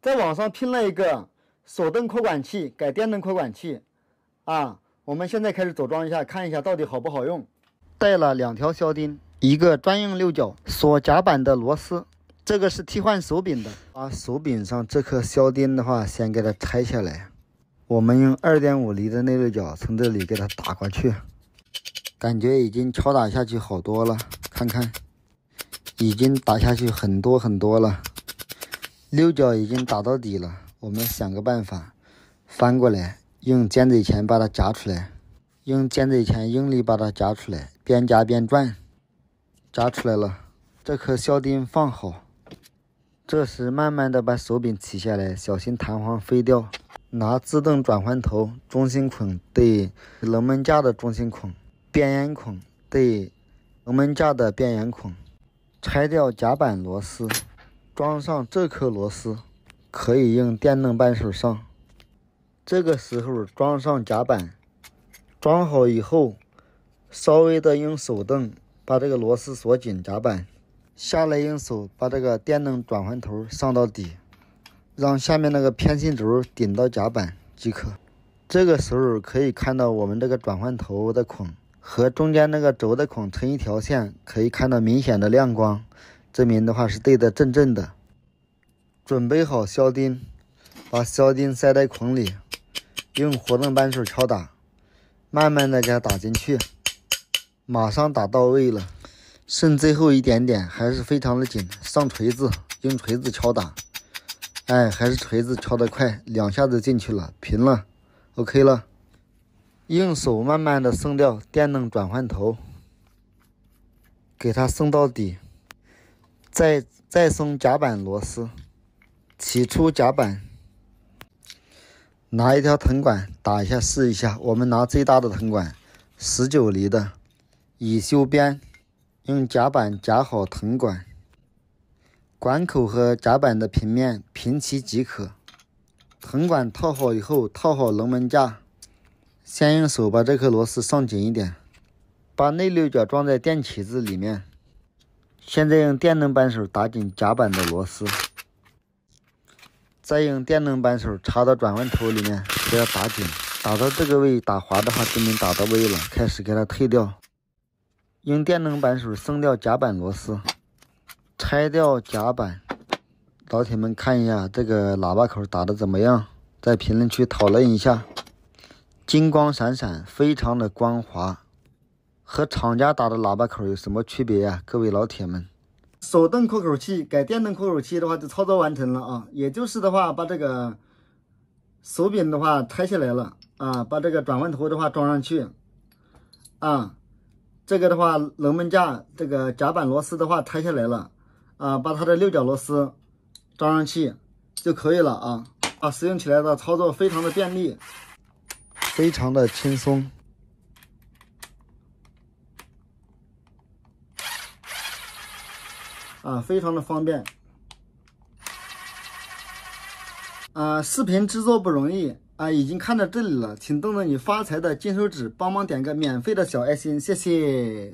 在网上拼了一个手动扩管器改电动扩管器啊，我们现在开始组装一下，看一下到底好不好用。带了2条销钉，一个专用6角锁夹板的螺丝，这个是替换手柄的。把手柄上这颗销钉的话，先给它拆下来。我们用2.5厘的内6角从这里给它打过去，感觉已经敲打下去好多了，看看，已经打下去很多很多了。6角已经打到底了，我们想个办法，翻过来，用尖嘴钳把它夹出来，用尖嘴钳用力把它夹出来，边夹边转，夹出来了。这颗销钉放好，这时慢慢的把手柄取下来，小心弹簧飞掉。拿自动转换头中心孔对龙门架的中心孔，边沿孔对龙门架的边沿孔，拆掉夹板螺丝，装上这颗螺丝，可以用电动扳手上。这个时候装上夹板，装好以后，稍微的用手动把这个螺丝锁紧夹板，下来用手把这个电动转换头上到底，让下面那个偏心轴顶到夹板即可。这个时候可以看到我们这个转换头的孔和中间那个轴的孔成一条线，可以看到明显的亮光，证明的话是对的正正的。准备好销钉，把销钉塞在孔里，用活动扳手敲打，慢慢的给它打进去，马上打到位了。剩最后一点点还是非常的紧，上锤子，用锤子敲打，还是锤子敲得快，2下子进去了，平了 ，OK 了。用手慢慢的松掉电动转换头，给它松到底，再松夹板螺丝，取出夹板，拿一条藤管打一下试一下。我们拿最大的藤管，19厘的，以修边，用夹板夹好藤管，管口和夹板的平面平齐即可。藤管套好以后，套好龙门架，先用手把这颗螺丝上紧一点，把内6角装在电起子里面。现在用电动扳手打紧夹板的螺丝，再用电动扳手插到转换头里面给它打紧，打到这个位打滑的话证明打到位了，开始给它退掉。用电动扳手松掉夹板螺丝，拆掉夹板。老铁们看一下这个喇叭口打得怎么样，在评论区讨论一下。金光闪闪，非常的光滑，和厂家打的喇叭口有什么区别呀？各位老铁们，手动扩口器改电动扩口器的话就操作完成了啊，也就是的话把这个手柄的话拆下来了啊，把这个转换头的话装上去啊，这个的话龙门架这个夹板螺丝的话拆下来了啊，把它的6角螺丝装上去就可以了啊，使用起来的操作非常的便利，非常的轻松。非常的方便。视频制作不容易已经看到这里了，请动动你发财的金手指，帮忙点个免费的小爱心，谢谢。